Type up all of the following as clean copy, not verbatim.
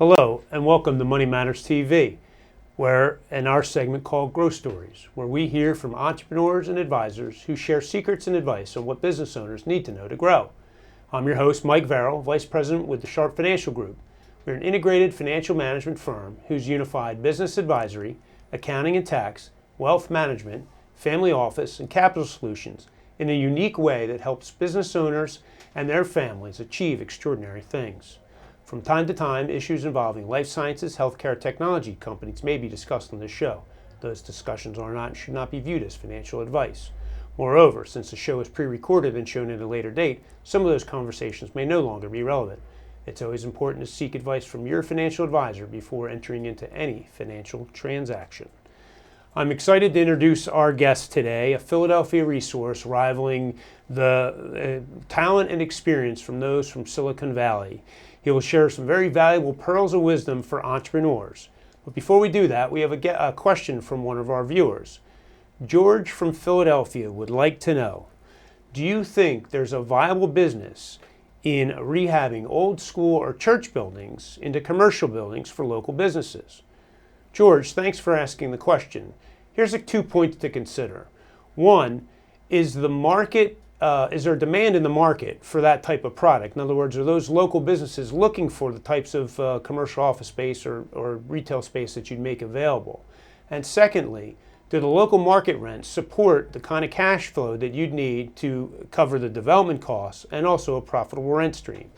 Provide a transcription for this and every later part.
Hello and welcome to Money Matters TV, where in our segment called Growth Stories, where we hear from entrepreneurs and advisors who share secrets and advice on what business owners need to know to grow. I'm your host, Mike Verrill, Vice President with the Sharp Financial Group. We're an integrated financial management firm whose unified business advisory, accounting and tax, wealth management, family office, and capital solutions in a unique way that helps business owners and their families achieve extraordinary things. From time to time, issues involving life sciences, healthcare, technology companies may be discussed on this show. Those discussions are not and should not be viewed as financial advice. Moreover, since the show is pre-recorded and shown at a later date, some of those conversations may no longer be relevant. It's always important to seek advice from your financial advisor before entering into any financial transaction. I'm excited to introduce our guest today, a Philadelphia resource rivaling the talent and experience from those from Silicon Valley. He will share some very valuable pearls of wisdom for entrepreneurs. But before we do that, we have a question from one of our viewers. George from Philadelphia would like to know, do you think there's a viable business in rehabbing old school or church buildings into commercial buildings for local businesses? George, thanks for asking the question. Here's 2 points to consider. One, is there demand in the market for that type of product? In other words, are those local businesses looking for the types of commercial office space or retail space that you'd make available? And secondly, do the local market rents support the kind of cash flow that you'd need to cover the development costs and also a profitable rent stream?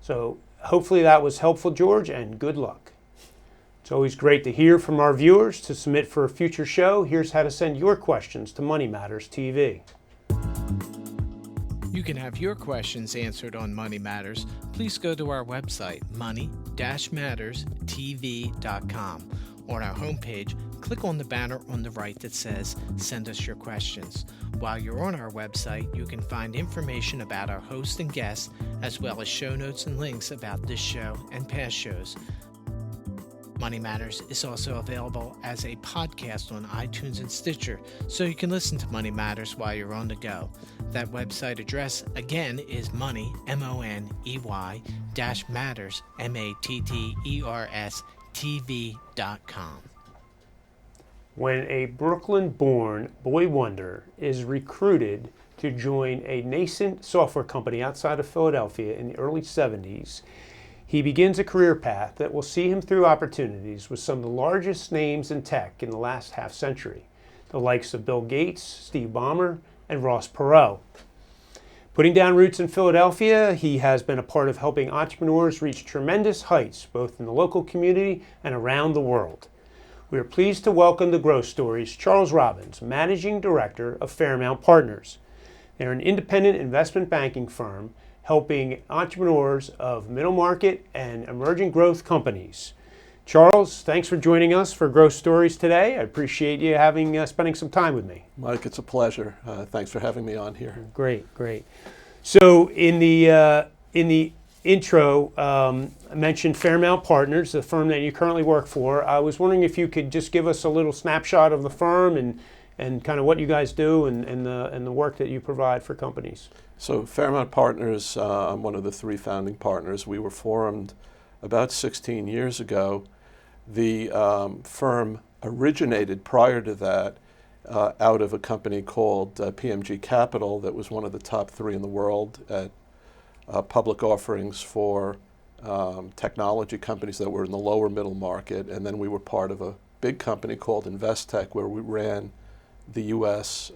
So hopefully that was helpful, George, and good luck. It's always great to hear from our viewers. To submit for a future show, here's how to send your questions to Money Matters TV. You can have your questions answered on Money Matters. Please go to our website, money-matterstv.com. On our homepage, click on the banner on the right that says, Send us your questions. While you're on our website, you can find information about our host and guests, as well as show notes and links about this show and past shows. Money Matters is also available as a podcast on iTunes and Stitcher, so you can listen to Money Matters while you're on the go. That website address, again, is money, M-O-N-E-Y, -matters, M-A-T-T-E-R-S, TV.com. When a Brooklyn-born boy wonder is recruited to join a nascent software company outside of Philadelphia in the early 70s, he begins a career path that will see him through opportunities with some of the largest names in tech in the last half century, the likes of Bill Gates, Steve Ballmer, and Ross Perot. Putting down roots in Philadelphia, he has been a part of helping entrepreneurs reach tremendous heights, both in the local community and around the world. We are pleased to welcome to Growth Stories Charles Robbins, Managing Director of Fairmount Partners. They're an independent investment banking firm helping entrepreneurs of middle market and emerging growth companies. Charles, thanks for joining us for Growth Stories today. I appreciate you spending some time with me. Mike, it's a pleasure. Thanks for having me on here. Great. So in the intro, I mentioned Fairmount Partners, the firm that you currently work for. I was wondering if you could just give us a little snapshot of the firm and kind of what you guys do and the work that you provide for companies. So Fairmount Partners, I'm one of the 3 founding partners. We were formed about 16 years ago. The firm originated prior to that out of a company called PMG Capital that was one of the top 3 in the world at public offerings for technology companies that were in the lower middle market. And then we were part of a big company called Investech where we ran the U.S.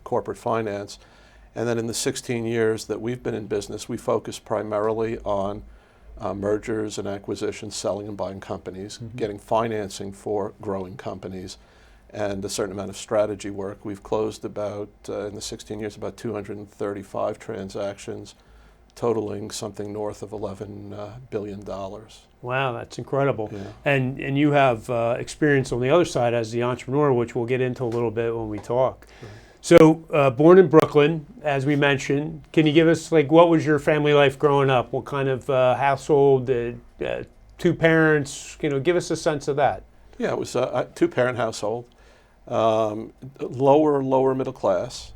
corporate finance. And then in the 16 years that we've been in business, we focus primarily on mergers and acquisitions, selling and buying companies, getting financing for growing companies, and a certain amount of strategy work. We've closed in the 16 years, about 235 transactions, totaling something north of $11 billion. Wow, that's incredible. Yeah. And you have experience on the other side as the entrepreneur, which we'll get into a little bit when we talk. Right. So, born in Brooklyn, as we mentioned, can you give us, what was your family life growing up? What kind of household, 2 parents, give us a sense of that. Yeah, it was a 2-parent household, lower middle class.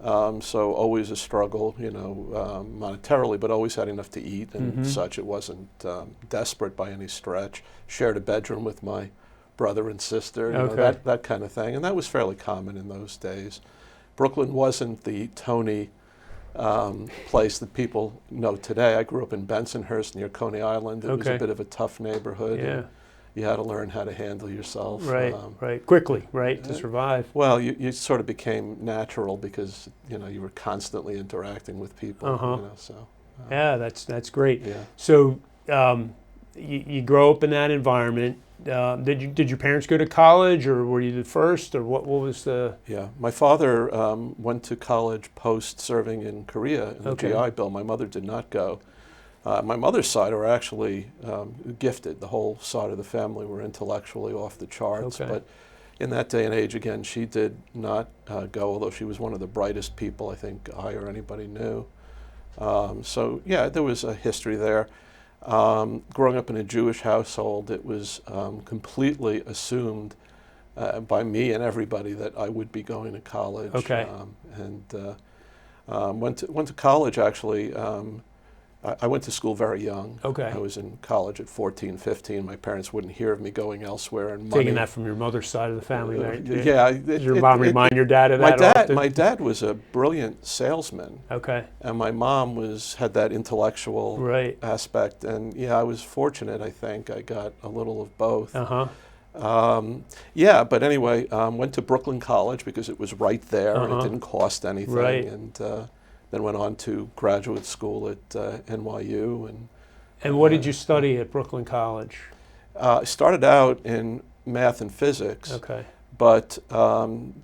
So always a struggle, monetarily, but always had enough to eat and such. It wasn't desperate by any stretch. Shared a bedroom with my brother and sister, that kind of thing. And that was fairly common in those days. Brooklyn wasn't the Tony place that people know today. I grew up in Bensonhurst near Coney Island. It was a bit of a tough neighborhood. Yeah. You had to learn how to handle yourself. Right, quickly, to survive. Well, you sort of became natural because, you were constantly interacting with people, Yeah, that's great. Yeah. So you grow up in that environment. Did your parents go to college, or were you the first, or what was the? Yeah, my father went to college post serving in Korea in the GI Bill. My mother did not go. My mother's side are actually gifted. The whole side of the family were intellectually off the charts. But in that day and age, again, she did not go, although she was one of the brightest people I think I or anybody knew. So yeah, there was a history there. Growing up in a Jewish household, it was completely assumed by me and everybody that I would be going to college. Went to college actually. I went to school very young. I was in college at 14, 15. My parents wouldn't hear of me going elsewhere. And taking that from your mother's side of the family, right? Yeah. Does your mom remind your dad of that often? My dad was a brilliant salesman. And my mom had that intellectual aspect. And yeah, I was fortunate, I think. I got a little of both. But anyway, went to Brooklyn College because it was right there and it didn't cost anything. And then went on to graduate school at NYU. And what did you study at Brooklyn College? I started out in math and physics, but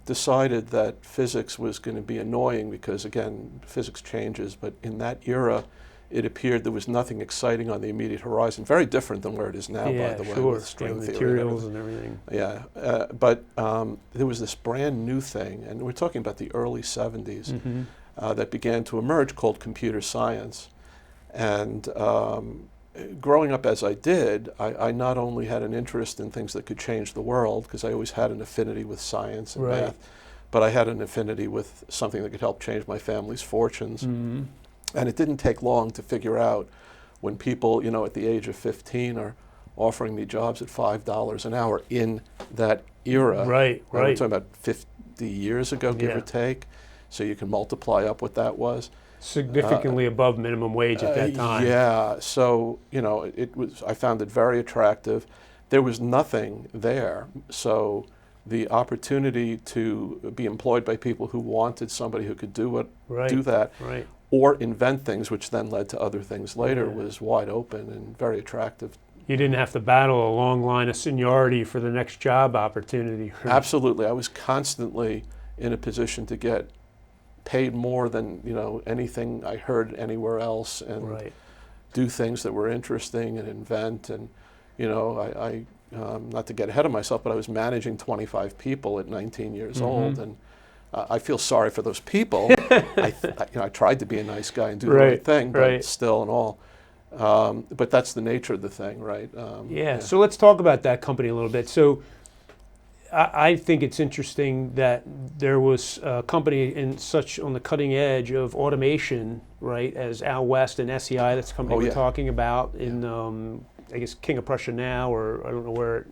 decided that physics was going to be annoying because, again, physics changes. But in that era, it appeared there was nothing exciting on the immediate horizon. Very different than where it is now, by the way, with string theory materials and everything. Yeah, but there was this brand new thing, and we're talking about the early 70s. That began to emerge called computer science. And growing up as I did, I not only had an interest in things that could change the world, because I always had an affinity with science and math, but I had an affinity with something that could help change my family's fortunes. And it didn't take long to figure out when people, at the age of 15 are offering me jobs at $5 an hour in that era. We're talking about 50 years ago, give or take. So you can multiply up what that was. Significantly above minimum wage at that time. Yeah, so I found it very attractive. There was nothing there, so the opportunity to be employed by people who wanted somebody who could do that, or invent things, which then led to other things later, was wide open and very attractive. You didn't have to battle a long line of seniority for the next job opportunity. Absolutely, I was constantly in a position to get paid more than anything I heard anywhere else, and do things that were interesting and invent. And I not to get ahead of myself, but I was managing 25 people at 19 years old, and I feel sorry for those people. I tried to be a nice guy and do the right thing, but still and all. But that's the nature of the thing, right? So let's talk about that company a little bit. So I think it's interesting that there was a company on the cutting edge of automation, as Al West and SEI. That's the company we're talking about in, I guess, King of Prussia now, or I don't know where.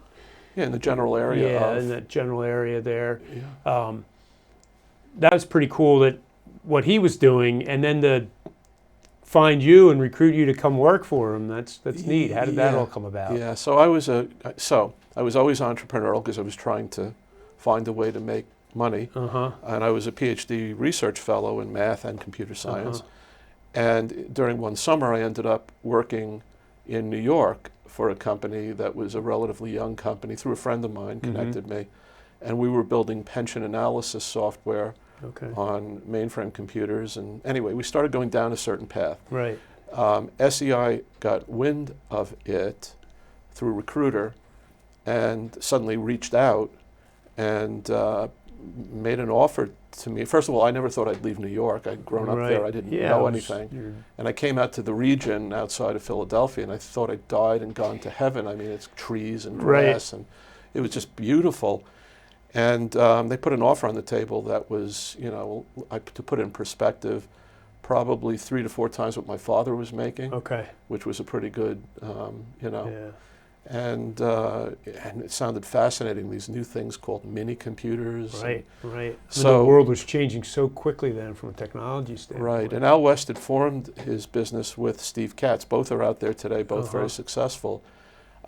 In the general area. Yeah, in that general area there. That was pretty cool, that what he was doing, and then to find you and recruit you to come work for him. That's neat. How did that all come about? Yeah, so I was always entrepreneurial because I was trying to find a way to make money. And I was a PhD research fellow in math and computer science. And during one summer, I ended up working in New York for a company that was a relatively young company, through a friend of mine connected me. And we were building pension analysis software on mainframe computers. And anyway, we started going down a certain path. SEI got wind of it through a recruiter and suddenly reached out and made an offer to me. First of all, I never thought I'd leave New York. I'd grown up there. I didn't know anything. And I came out to the region outside of Philadelphia, and I thought I'd died and gone to heaven. I mean, it's trees and grass, and it was just beautiful. And they put an offer on the table that was, to put it in perspective, probably 3 to 4 times what my father was making, Okay. which was a pretty good, Yeah. And it sounded fascinating. These new things called mini computers. Right. Right. So the world was changing so quickly then, from a technology standpoint. Right. And Al West had formed his business with Steve Katz. Both are out there today. Both very successful.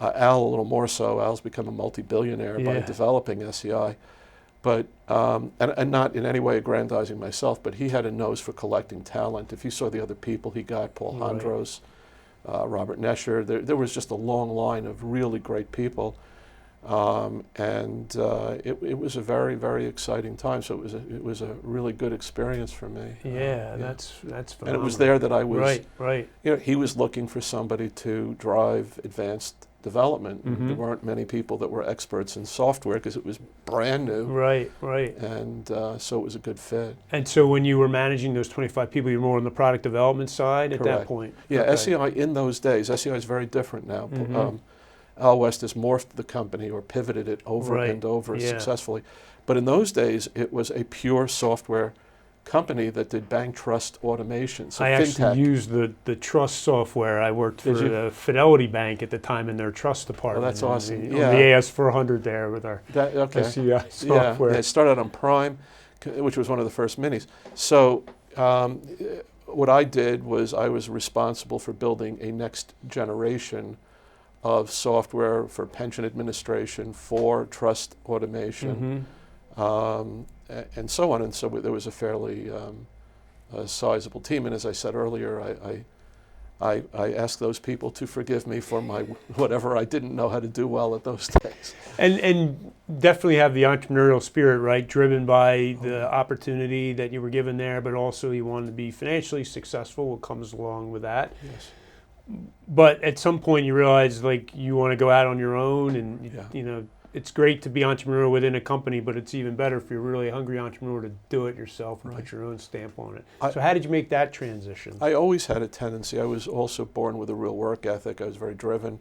Al a little more so. Al's become a multi-billionaire by developing SEI. But, and not in any way aggrandizing myself, but he had a nose for collecting talent. If you saw the other people he got, Paul Hondros, Robert Nesher, there was just a long line of really great people. It was a very, very exciting time. So it was a really good experience for me. Yeah, that's phenomenal. And it was there that I was, right. He was looking for somebody to drive advanced development. Mm-hmm. There weren't many people that were experts in software because it was brand new. Right. And so it was a good fit. And so when you were managing those 25 people, you were more on the product development side at that point? Yeah, Okay. SEI in those days, SEI is very different now. Mm-hmm. Al West has morphed the company or pivoted it over and over successfully. But in those days, it was a pure software company that did bank trust automation. So I fintech. actually used the trust software. I worked for the Fidelity Bank at the time in their trust department. Oh, that's awesome. On the AS400 there with our SEI software. Yeah, it started on Prime, which was one of the first minis. So what I did was I was responsible for building a next generation of software for pension administration, for trust automation, and so on. And so there was a fairly sizable team. And as I said earlier, I asked those people to forgive me for my whatever I didn't know how to do well at those days. And definitely have the entrepreneurial spirit, right? Driven by the opportunity that you were given there, but also you wanted to be financially successful, what comes along with that. Yes. But at some point you realize like you want to go out on your own, and it's great to be entrepreneurial within a company, but it's even better if you're really a hungry entrepreneur to do it yourself and put your own stamp on it. So how did you make that transition? I always had a tendency. I was also born with a real work ethic. I was very driven.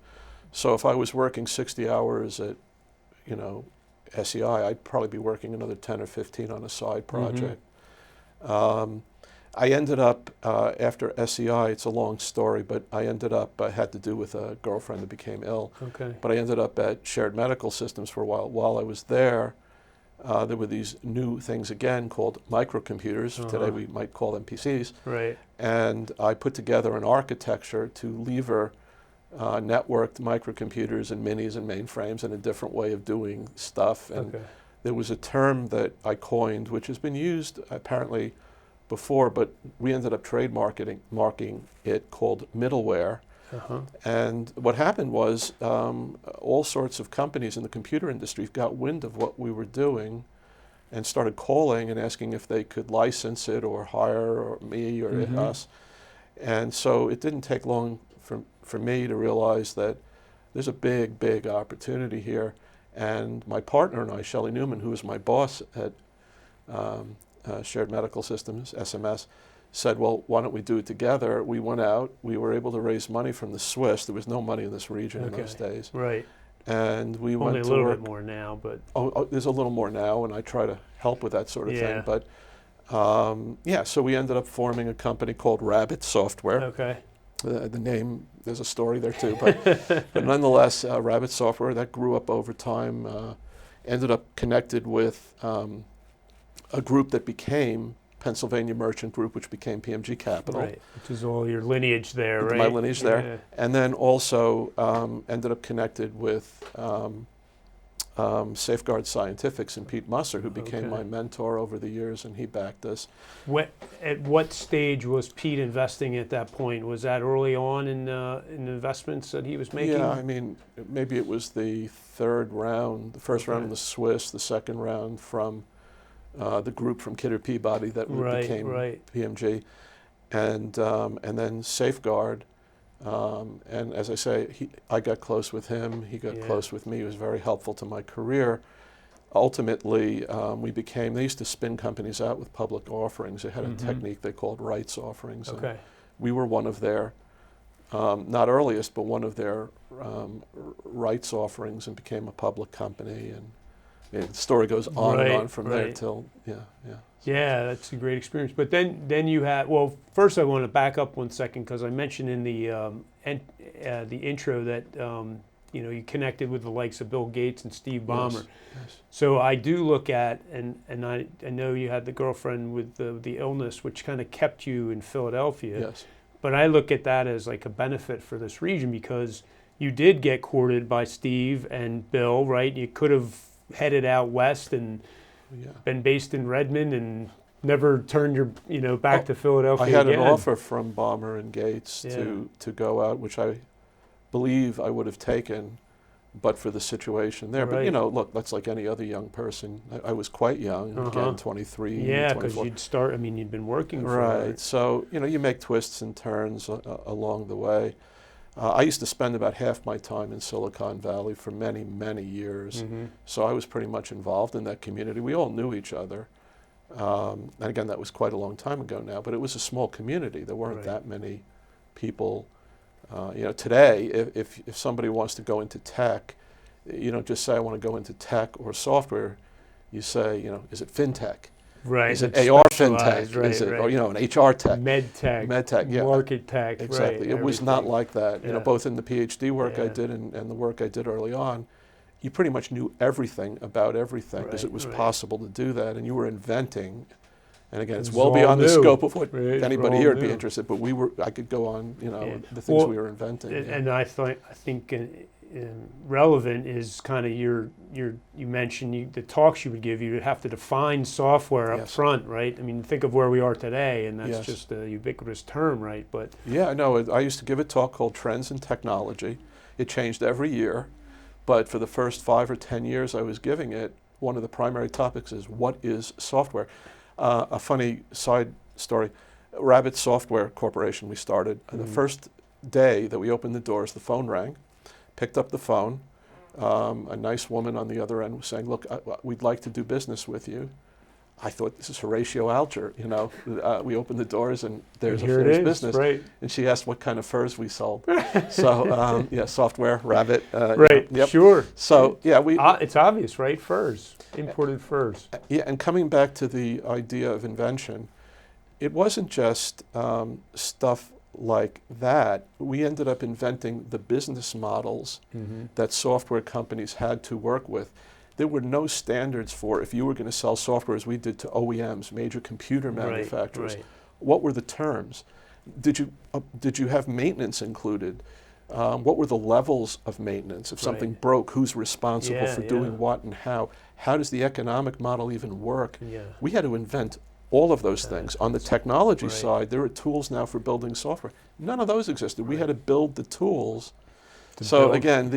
So if I was working 60 hours at, SEI, I'd probably be working another 10 or 15 on a side project. I ended up, after SEI, it's a long story, but I ended up, had to do with a girlfriend that became ill. Okay. But I ended up at Shared Medical Systems for a while. While I was there, there were these new things again called microcomputers. Today we might call them PCs. Right. And I put together an architecture to lever networked microcomputers and minis and mainframes and a different way of doing stuff. And there was a term that I coined, which has been used apparently before, but we ended up trademarking it, called middleware. And what happened was all sorts of companies in the computer industry got wind of what we were doing and started calling and asking if they could license it or hire me or us. And so it didn't take long for me to realize that there's a big, big opportunity here. And my partner and I, Shelley Newman, who was my boss at Shared Medical Systems, SMS, said, well, why don't we do it together? We went out. We were able to raise money from the Swiss. There was no money in this region in those days. Right. And we went to work. Only a little bit more now, but... Oh, there's a little more now, and I try to help with that sort of thing. But, so we ended up forming a company called Rabbit Software. Okay. The name, there's a story there too. But nonetheless, Rabbit Software, that grew up over time, ended up connected with a group that became Pennsylvania Merchant Group, which became PMG Capital. Right, which is all your lineage there, right? My lineage there. And then also ended up connected with Safeguard Scientifics and Pete Musser, who became my mentor over the years, and he backed us. At what stage was Pete investing at that point? Was that early on in investments that he was making? Yeah, I mean, maybe it was the third round, the first round in the Swiss, the second round from the group from Kidder Peabody that became PMG, and then Safeguard. And as I say, I got close with him. He got close with me. He was very helpful to my career. Ultimately, they used to spin companies out with public offerings. They had a technique they called rights offerings. Okay. We were one of their, not earliest, but one of their rights offerings, and became a public company. And the story goes on and Right, on from there right. till, yeah. Yeah, that's a great experience. But then you had, well, first I want to back up 1 second because I mentioned in the intro that you connected with the likes of Bill Gates and Steve Ballmer. Yes. So I do look at, and I know you had the girlfriend with the illness, which kind of kept you in Philadelphia. Yes. But I look at that as like a benefit for this region because you did get courted by Steve and Bill, right? You could have headed out west and Yeah. been based in Redmond and never turned your back to Philadelphia I had again. an offer from Ballmer and Gates Yeah. to go out, which I believe I would have taken, but for the situation there. Right. But look, that's like any other young person. I was quite young, again, 23, Yeah, because 24. you'd been working for Right. So, you make twists and turns along the way. I used to spend about half my time in Silicon Valley for many, many years. Mm-hmm. So I was pretty much involved in that community. We all knew each other. And again, that was quite a long time ago now, but it was a small community. There weren't Right. that many people. Today, if somebody wants to go into tech, you don't just say, I want to go into tech or software. You say, is it fintech? Right. Is it it's AR specialized, fintech? right, Is it, right. or, an HR tech? Med tech, yeah. market tech, Exactly. right, It was not everything. like that. Yeah. Both in the PhD work I Yeah. did and the work I did early on, you pretty much knew everything about everything because Right, it was right. possible to do that, and you were inventing. And again, it's It was well all beyond the new. scope of what Right, anybody all here would be new. interested. But I could go on, Yeah. the things Well, we were inventing. yeah. And I think relevant is kind of you mentioned the talks you would give. You would have to define software up Yes. front, right? I mean, think of where we are today, and that's Yes. just a ubiquitous term, right? But Yeah, no, I used to give a talk called Trends in Technology. It changed every year, but for the first 5 or 10 years I was giving it, one of the primary topics is what is software? A funny side story, Rabbit Software Corporation we started. The first day that we opened the doors, the phone rang, picked up the phone. A nice woman on the other end was saying, look, we'd like to do business with you. I thought, this is Horatio Alger, we opened the doors and there's here a it finished is, business. right? And she asked what kind of furs we sold. So, software, Rabbit. Right, Yep. sure. So, yeah, It's obvious, right? Furs, imported furs. yeah, and coming back to the idea of invention, it wasn't just stuff like that. We ended up inventing the business models that software companies had to work with. There were no standards for if you were going to sell software as we did to OEMs, major computer manufacturers. Right. What were the terms? Did you have maintenance included? What were the levels of maintenance? If something Right. broke, who's responsible Yeah, for yeah. doing what and how? How does the economic model even work? Yeah. We had to invent all of those things. On the technology Right. side, there are tools now for building software. None of those existed. We had to build the tools. So build. again,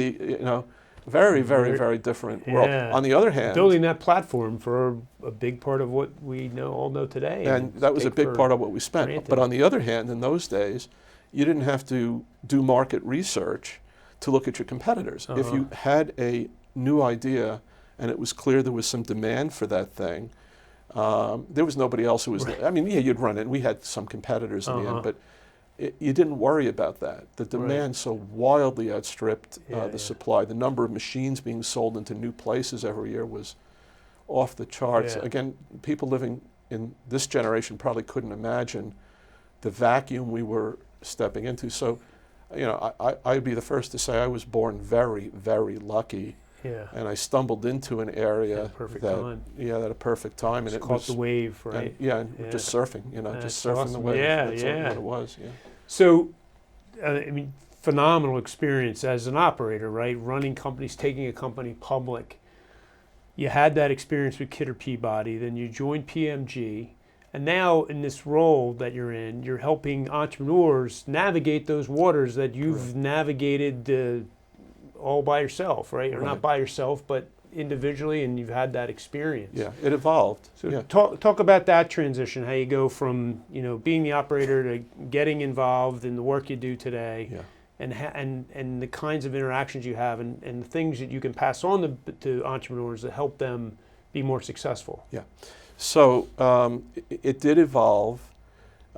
very, very, very different world. Yeah. On the other hand, Building that platform for a big part of what we all know today. and that was a big part of what we spent. granted. But on the other hand, in those days, you didn't have to do market research to look at your competitors. If you had a new idea and it was clear there was some demand for that thing, there was nobody else who was. I mean, yeah, you'd run it. We had some competitors in the end, but you didn't worry about that. The demand so wildly outstripped the supply. The number of machines being sold into new places every year was off the charts. Yeah. Again, people living in this generation probably couldn't imagine the vacuum we were stepping into. So, I'd be the first to say I was born very, very lucky. Yeah. And I stumbled into an area At a perfect that, time. at a perfect time, and Just it caught was the wave, right? and just surfing, That's just surfing the awesome. wave. Yeah, That's yeah. what it was. Yeah. So, phenomenal experience as an operator, right? Running companies, taking a company public. You had that experience with Kidder Peabody, then you joined PMG, and now in this role that you're in, you're helping entrepreneurs navigate those waters that you've navigated all by yourself, right? Or not by yourself, but individually, and you've had that experience. Yeah, it evolved. So yeah. talk about that transition, how you go from being the operator to getting involved in the work you do today, and the kinds of interactions you have, and the things that you can pass on to entrepreneurs that help them be more successful. Yeah. So it did evolve,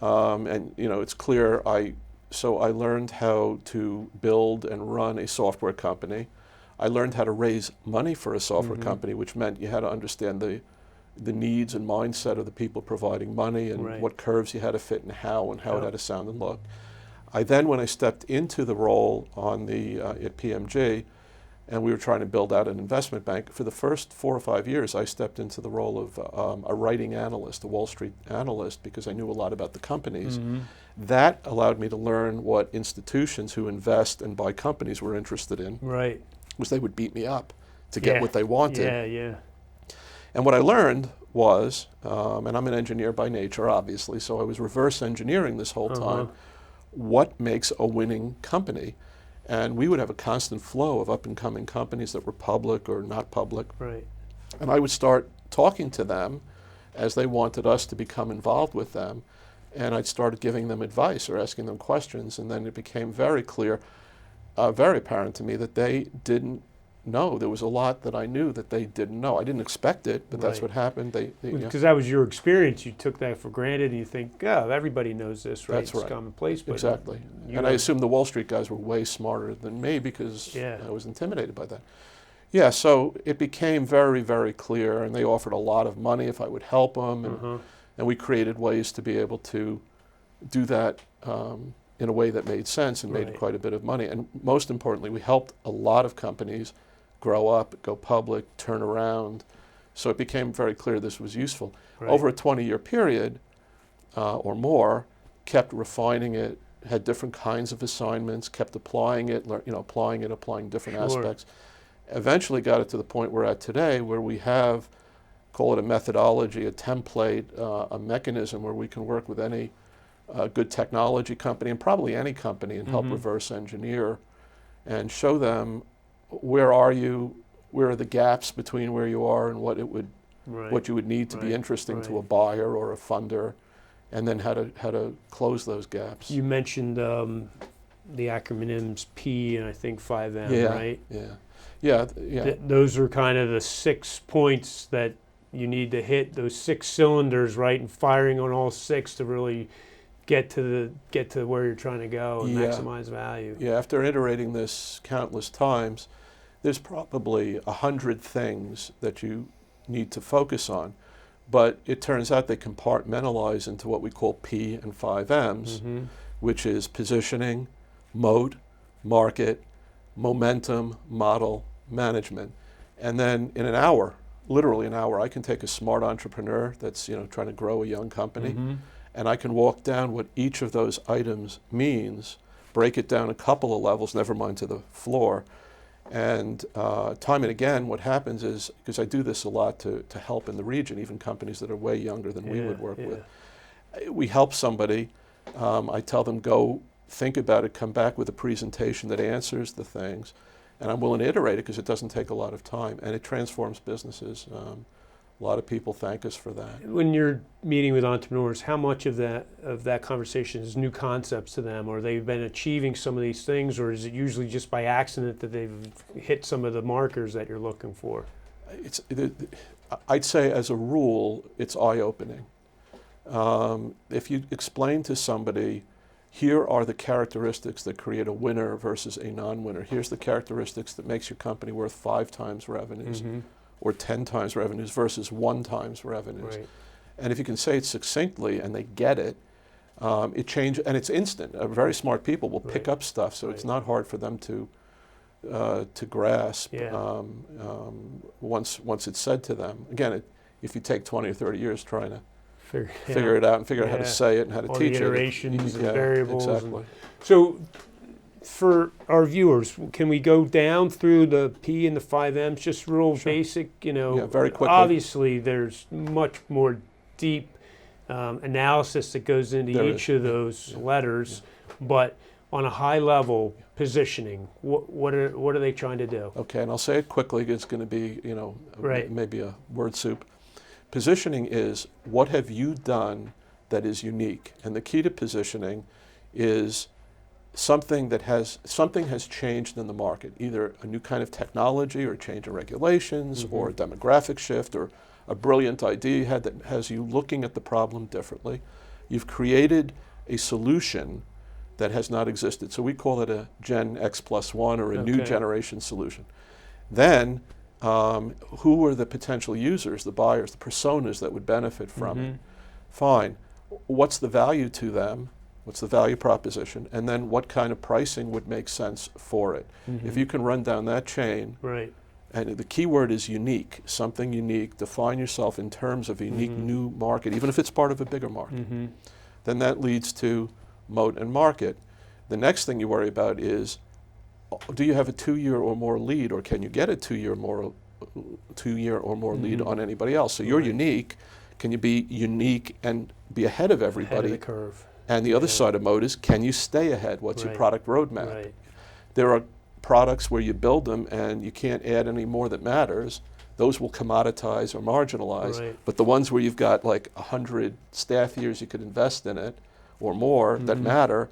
and it's clear. I learned how to build and run a software company. I learned how to raise money for a software company, which meant you had to understand the needs and mindset of the people providing money and what curves you had to fit and how it had to sound and look. I then, when I stepped into the role on the at PMG, and we were trying to build out an investment bank, for the first 4 or 5 years, I stepped into the role of a writing analyst, a Wall Street analyst, because I knew a lot about the companies. That allowed me to learn what institutions who invest and buy companies were interested in. Right. Was they would beat me up to get what they wanted. Yeah. And what I learned was, and I'm an engineer by nature, obviously, so I was reverse engineering this whole time, what makes a winning company. And we would have a constant flow of up-and-coming companies that were public or not public. Right. And I would start talking to them as they wanted us to become involved with them. And I'd start giving them advice or asking them questions. And then it became very clear, very apparent to me that they didn't know. There was a lot that I knew that they didn't know. I didn't expect it, but that's what happened. Because that was your experience. You took that for granted, and you think, oh, everybody knows this, right? That's right. It's commonplace. But exactly. And I assumed the Wall Street guys were way smarter than me because I was intimidated by that. Yeah, so it became very, very clear, and they offered a lot of money if I would help them, and we created ways to be able to do that in a way that made sense and made quite a bit of money. And most importantly, we helped a lot of companies grow up, go public, turn around. So it became very clear this was useful. Over a 20-year period or more, kept refining it, had different kinds of assignments, kept applying it, applying different aspects. Eventually got it to the point we're at today, where we have, call it a methodology, a template, a mechanism where we can work with any good technology company, and probably any company, and help reverse engineer and show them where are you, where are the gaps between where you are and what you would need to be interesting to a buyer or a funder, and then how to close those gaps. You mentioned the acronyms P and I think 5M, right? Yeah. Those are kind of the 6 points that you need to hit, those 6 cylinders, right, and firing on all 6 to really get to where you're trying to go and maximize value. Yeah, after iterating this countless times, there's probably 100 things that you need to focus on. But it turns out they compartmentalize into what we call P and 5 M's, which is positioning, moat, market, momentum, model, management. And then in an hour, literally an hour, I can take a smart entrepreneur that's trying to grow a young company, and I can walk down what each of those items means, break it down a couple of levels, never mind to the floor. And time and again, what happens is, because I do this a lot to help in the region, even companies that are way younger than we would work with, we help somebody, I tell them, go think about it, come back with a presentation that answers the things, and I'm willing to iterate it because it doesn't take a lot of time, and it transforms businesses. A lot of people thank us for that. When you're meeting with entrepreneurs, how much of that conversation is new concepts to them, or they've been achieving some of these things, or is it usually just by accident that they've hit some of the markers that you're looking for? I'd say as a rule, it's eye-opening. If you explain to somebody, here are the characteristics that create a winner versus a non-winner. Here's the characteristics that makes your company worth 5 times revenues. Or 10 times revenues versus 1 times revenues. Right. And if you can say it succinctly and they get it, it changes, and it's instant. Very smart people will pick up stuff, so it's not hard for them to grasp once it's said to them. Again, if you take 20 or 30 years trying to figure it out and figure out how to say it and how to all teach the iterations and variables. Exactly. So for our viewers, can we go down through the P and the 5 M's, just real basic, very quickly. Obviously there's much more deep analysis that goes into each of those letters, but on a high level, positioning, what are they trying to do? Okay, and I'll say it quickly. It's going to be, maybe a word soup. Positioning is, what have you done that is unique? And the key to positioning is something has changed in the market, either a new kind of technology or a change in regulations or a demographic shift or a brilliant idea you had that has you looking at the problem differently. You've created a solution that has not existed. So we call it a Gen X+1 or a new generation solution. Then, who are the potential users, the buyers, the personas that would benefit from it? Fine. What's the value to them? What's the value proposition? And then what kind of pricing would make sense for it? If you can run down that chain, Right. and the key word is unique, something unique, define yourself in terms of a unique new market, even if it's part of a bigger market, then that leads to moat and market. The next thing you worry about is, do you have a 2-year or more lead, or can you get a 2-year or more lead on anybody else? So you're unique. Can you be unique and be ahead of everybody? Ahead of the curve. And the other side of moat is, can you stay ahead? What's your product roadmap? Right. There are products where you build them and you can't add any more that matters. Those will commoditize or marginalize. Right. But the ones where you've got like 100 staff years you could invest in it or more that matter,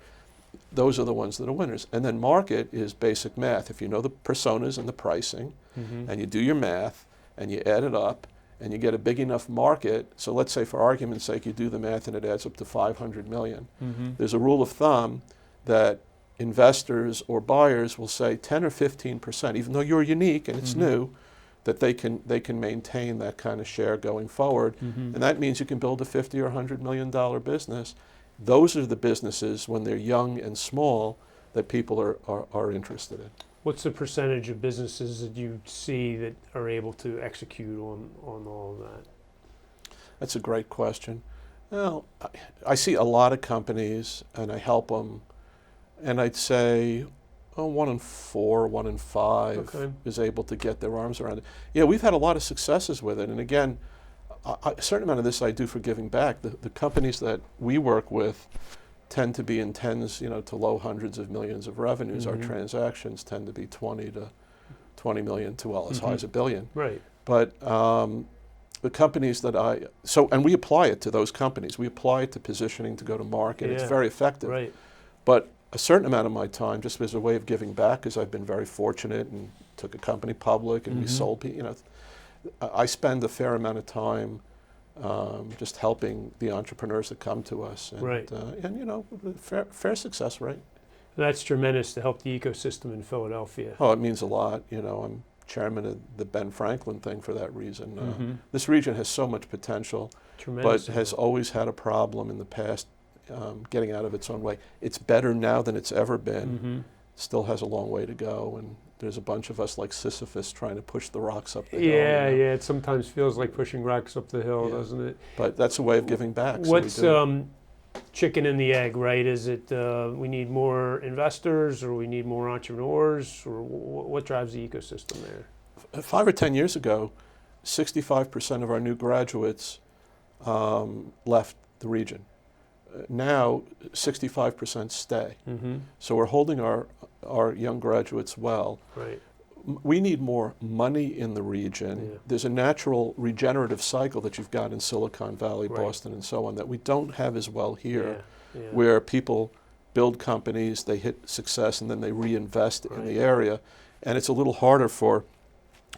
those are the ones that are winners. And then market is basic math. If you know the personas and the pricing, and you do your math and you add it up and you get a big enough market, so let's say for argument's sake you do the math and it adds up to 500 million. There's a rule of thumb that investors or buyers will say 10 or 15%, even though you're unique and it's new, that they can maintain that kind of share going forward. And that means you can build a $50 or $100 million business. Those are the businesses, when they're young and small, that people are interested in. What's the percentage of businesses that you see that are able to execute on all of that? That's a great question. Well, I see a lot of companies and I help them, and I'd say 1 in 4, 1 in 5 is able to get their arms around it. Yeah, we've had a lot of successes with it, and again, a certain amount of this I do for giving back. The companies that we work with tend to be in tens, to low hundreds of millions of revenues. Our transactions tend to be 20 million to as high as $1 billion. Right. But the companies that and we apply it to those companies. We apply it to positioning to go to market. It's very effective. Right. But a certain amount of my time, just as a way of giving back, because I've been very fortunate and took a company public and we sold people, I spend a fair amount of time just helping the entrepreneurs that come to us. And, fair success rate. That's tremendous to help the ecosystem in Philadelphia. Oh, it means a lot. I'm chairman of the Ben Franklin thing for that reason. This region has so much potential, but has always had a problem in the past getting out of its own way. It's better now than it's ever been. Still has a long way to go, and there's a bunch of us like Sisyphus trying to push the rocks up the hill. Yeah, it sometimes feels like pushing rocks up the hill, doesn't it? But that's a way of giving back. What's chicken and the egg, right? Is it we need more investors, or we need more entrepreneurs, or what drives the ecosystem there? 5 or 10 years ago, 65% of our new graduates left the region. Now, 65% stay. So we're holding our young graduates well. Right. We need more money in the region. There's a natural regenerative cycle that you've got in Silicon Valley, Boston, and so on that we don't have as well here, where people build companies, they hit success, and then they reinvest in the area. And it's a little harder for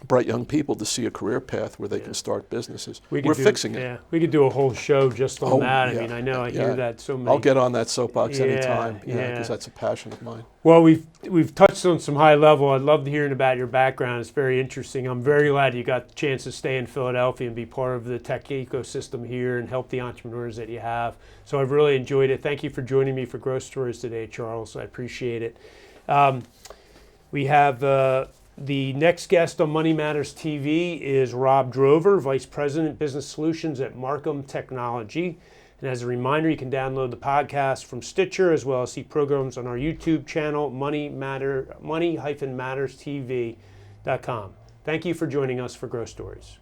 bright young people to see a career path where they can start businesses. We're fixing it. Yeah, we could do a whole show just on that. I mean, I know I hear that so many. I'll get on that soapbox anytime, because that's a passion of mine. Well, we've touched on some high level. I'd love to hear about your background. It's very interesting. I'm very glad you got the chance to stay in Philadelphia and be part of the tech ecosystem here and help the entrepreneurs that you have. So I've really enjoyed it. Thank you for joining me for Growth Stories today, Charles. I appreciate it. We have the next guest on Money Matters TV is Rob Drover, Vice President, Business Solutions at Markham Technology. And as a reminder, you can download the podcast from Stitcher, as well as see programs on our YouTube channel, money-matterstv.com. Thank you for joining us for Growth Stories.